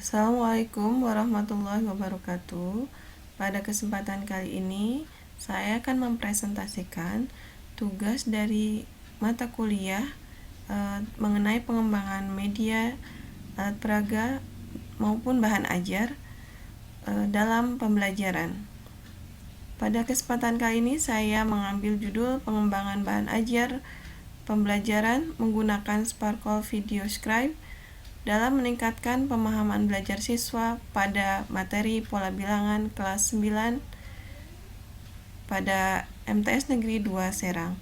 Assalamualaikum warahmatullahi wabarakatuh. Pada kesempatan kali ini, saya akan mempresentasikan tugas dari mata kuliah mengenai pengembangan media, alat peraga, maupun bahan ajar dalam pembelajaran. Pada kesempatan kali ini, saya mengambil judul pengembangan bahan ajar pembelajaran menggunakan Sparkle Video Scribe dalam meningkatkan pemahaman belajar siswa pada materi pola bilangan kelas 9 pada MTS Negeri 2 Serang.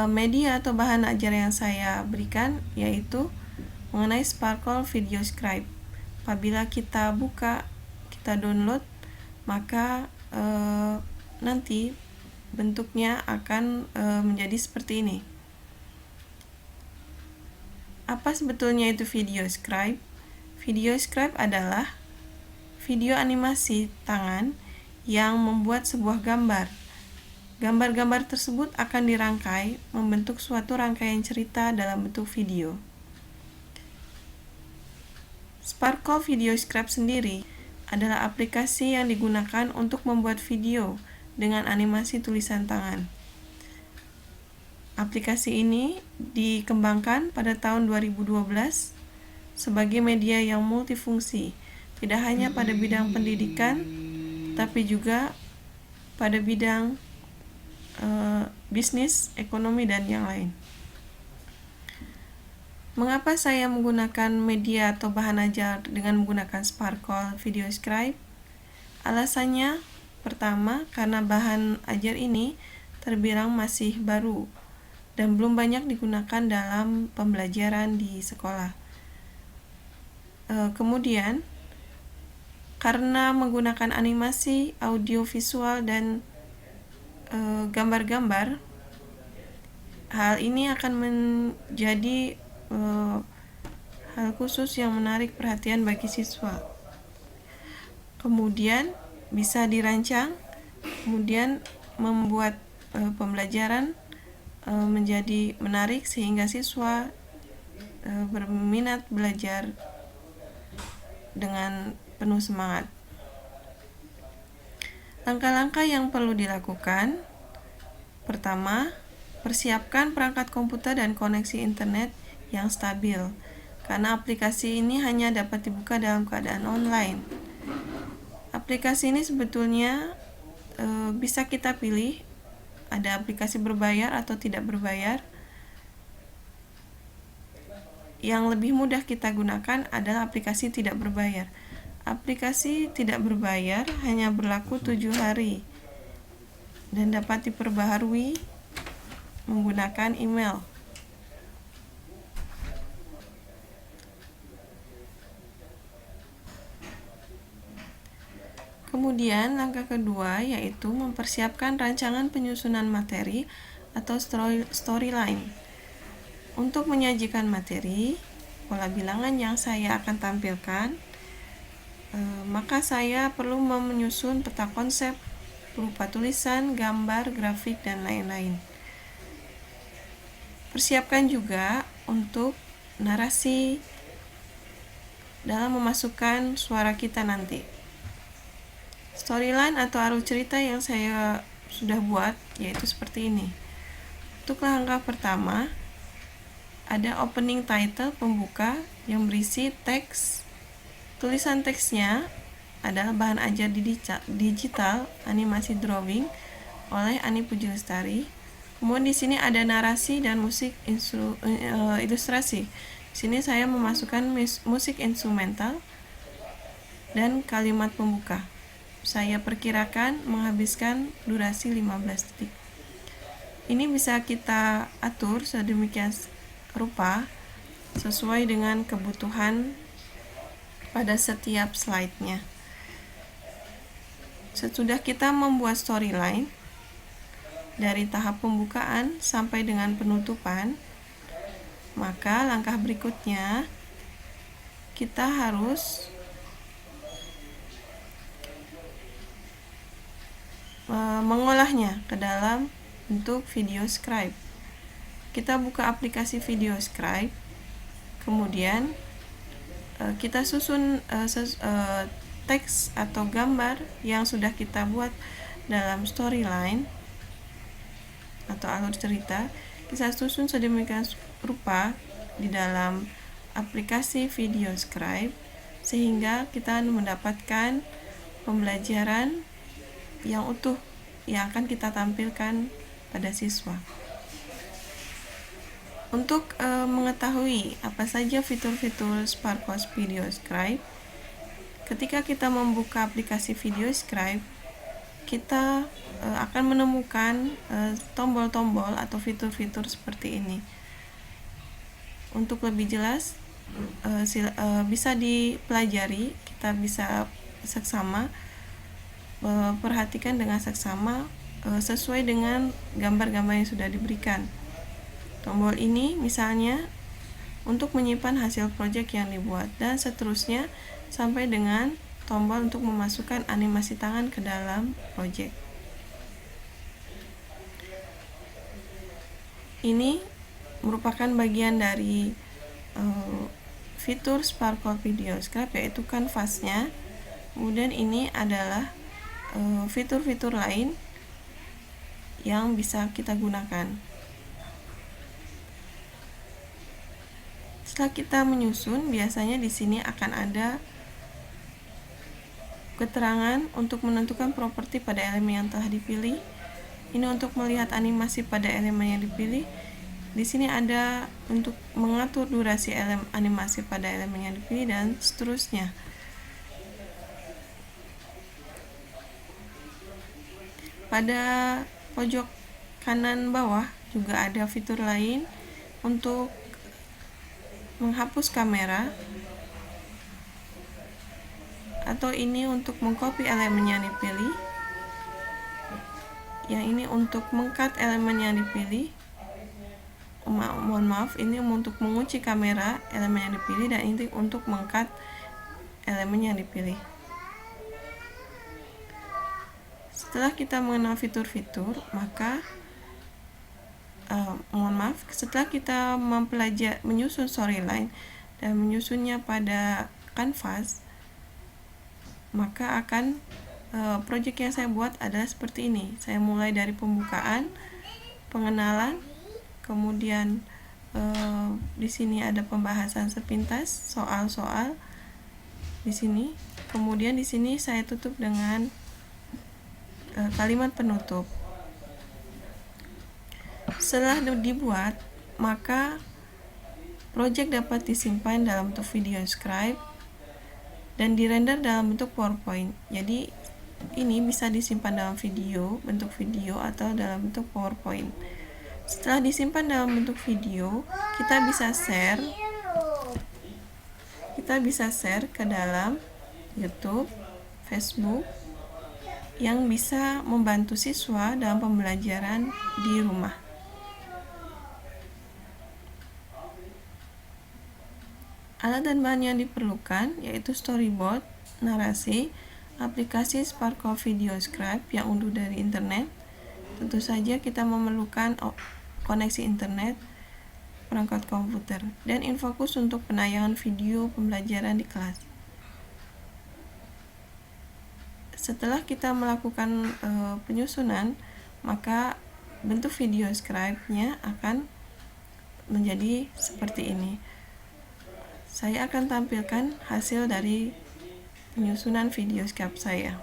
Media atau bahan ajar yang saya berikan yaitu mengenai Sparkle Video Scribe. Apabila kita buka, kita download, maka nanti bentuknya akan menjadi seperti ini. Apa sebetulnya itu video scribe? Video scribe adalah video animasi tangan yang membuat sebuah gambar. Gambar-gambar tersebut akan dirangkai membentuk suatu rangkaian cerita dalam bentuk video. Sparkle Video Scribe sendiri adalah aplikasi yang digunakan untuk membuat video dengan animasi tulisan tangan. Aplikasi ini dikembangkan pada tahun 2012 sebagai media yang multifungsi, tidak hanya pada bidang pendidikan, tapi juga pada bidang bisnis, ekonomi, dan yang lain. Mengapa saya menggunakan media atau bahan ajar dengan menggunakan Sparkle Video Scribe? Alasannya, pertama, karena bahan ajar ini terbilang masih baru dan belum banyak digunakan dalam pembelajaran di sekolah. Kemudian, karena menggunakan animasi, audio, visual, dan gambar-gambar, hal ini akan menjadi hal khusus yang menarik perhatian bagi siswa. Kemudian bisa dirancang, kemudian membuat pembelajaran menjadi menarik sehingga siswa berminat belajar dengan penuh semangat. Langkah-langkah yang perlu dilakukan: pertama, persiapkan perangkat komputer dan koneksi internet yang stabil, karena aplikasi ini hanya dapat dibuka dalam keadaan online. Aplikasi ini sebetulnya bisa kita pilih, ada aplikasi berbayar atau tidak berbayar. Yang lebih mudah kita gunakan adalah aplikasi tidak berbayar. Aplikasi tidak berbayar hanya berlaku 7 hari dan dapat diperbaharui menggunakan email. Kemudian langkah kedua yaitu mempersiapkan rancangan penyusunan materi atau storyline. Untuk menyajikan materi pola bilangan yang saya akan tampilkan, maka saya perlu menyusun peta konsep berupa tulisan, gambar, grafik, dan lain-lain. Persiapkan juga untuk narasi dalam memasukkan suara kita nanti. Storyline atau alur cerita yang saya sudah buat yaitu seperti ini. Untuk langkah pertama, ada opening title, pembuka, yang berisi teks. Tulisan teksnya adalah bahan ajar digital animasi drawing oleh Ani Puji Lestari. Kemudian di sini ada narasi dan musik ilustrasi. Di sini saya memasukkan musik instrumental dan kalimat pembuka. Saya perkirakan menghabiskan durasi 15 detik. Ini bisa kita atur sedemikian rupa sesuai dengan kebutuhan pada setiap slide-nya. Sesudah kita membuat storyline dari tahap pembukaan sampai dengan penutupan, maka langkah berikutnya kita harus mengolahnya ke dalam bentuk video scribe. kita buka aplikasi VideoScribe, kemudian kita susun teks atau gambar yang sudah kita buat dalam storyline atau alur cerita, kita susun sedemikian rupa di dalam aplikasi VideoScribe sehingga kita mendapatkan pembelajaran yang utuh yang akan kita tampilkan pada siswa. Untuk mengetahui apa saja fitur-fitur SparkCourse VideoScribe, ketika kita membuka aplikasi VideoScribe, kita akan menemukan tombol-tombol atau fitur-fitur seperti ini. Untuk lebih jelas, bisa dipelajari, kita bisa seksama perhatikan dengan seksama sesuai dengan gambar-gambar yang sudah diberikan. Tombol ini misalnya untuk menyimpan hasil proyek yang dibuat, dan seterusnya sampai dengan tombol untuk memasukkan animasi tangan ke dalam proyek. Ini merupakan bagian dari fitur SparkCourse VideoScribe, yaitu kanvasnya. Kemudian ini adalah fitur-fitur lain yang bisa kita gunakan. Setelah kita menyusun, biasanya di sini akan ada keterangan untuk menentukan properti pada elemen yang telah dipilih. Ini untuk melihat animasi pada elemen yang dipilih. Di sini ada untuk mengatur durasi animasi pada elemen yang dipilih, dan seterusnya. Pada pojok kanan bawah juga ada fitur lain untuk menghapus kamera, atau ini untuk mengcopy elemen yang dipilih. Yang ini untuk meng-cut elemen yang dipilih. Mohon maaf, ini untuk mengunci kamera elemen yang dipilih, dan ini untuk meng-cut elemen yang dipilih. Setelah kita mengenal fitur-fitur, maka setelah kita menyusun storyline dan menyusunnya pada kanvas, maka akan proyek yang saya buat adalah seperti ini. Saya mulai dari pembukaan, pengenalan, kemudian di sini ada pembahasan sepintas soal-soal di sini. Kemudian di sini saya tutup dengan kalimat penutup. Setelah dibuat, maka proyek dapat disimpan dalam bentuk VideoScribe dan dirender dalam bentuk PowerPoint. Jadi ini bisa disimpan dalam bentuk video atau dalam bentuk PowerPoint. Setelah disimpan dalam bentuk video, kita bisa share ke dalam YouTube, Facebook, yang bisa membantu siswa dalam pembelajaran di rumah. Alat dan bahan yang diperlukan yaitu storyboard, narasi, aplikasi SparkCourse VideoScribe yang unduh dari internet. Tentu saja kita memerlukan koneksi internet, perangkat komputer, dan Infocus untuk penayangan video pembelajaran di kelas. Setelah kita melakukan penyusunan, maka bentuk VideoScribe-nya akan menjadi seperti ini. Saya akan tampilkan hasil dari penyusunan VideoScribe saya.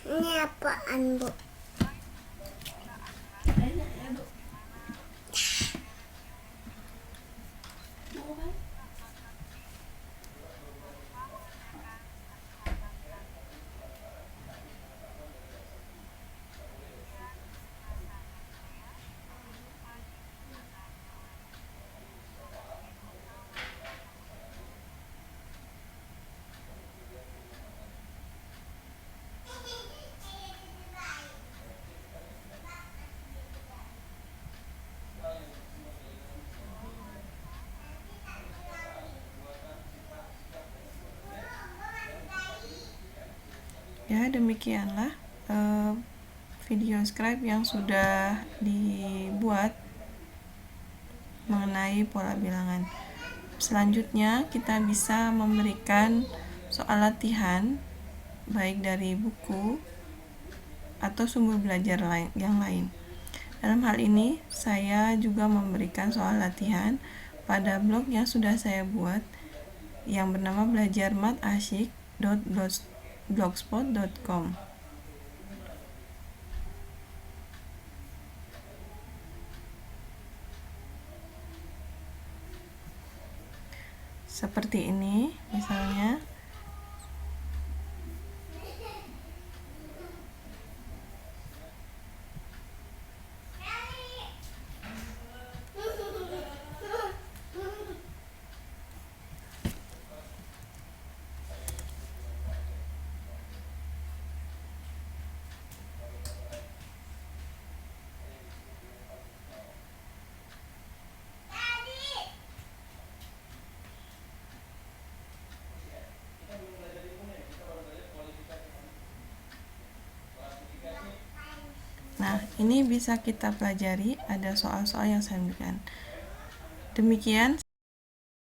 Ini apaan, Bu? Ya, demikianlah video scribe yang sudah dibuat mengenai pola bilangan. Selanjutnya kita bisa memberikan soal latihan baik dari buku atau sumber belajar yang lain. Dalam hal ini, saya juga memberikan soal latihan pada blog yang sudah saya buat yang bernama belajarmatasyik.blogspot.com. Seperti ini misalnya. Nah, ini bisa kita pelajari, ada soal-soal yang saya berikan. Demikian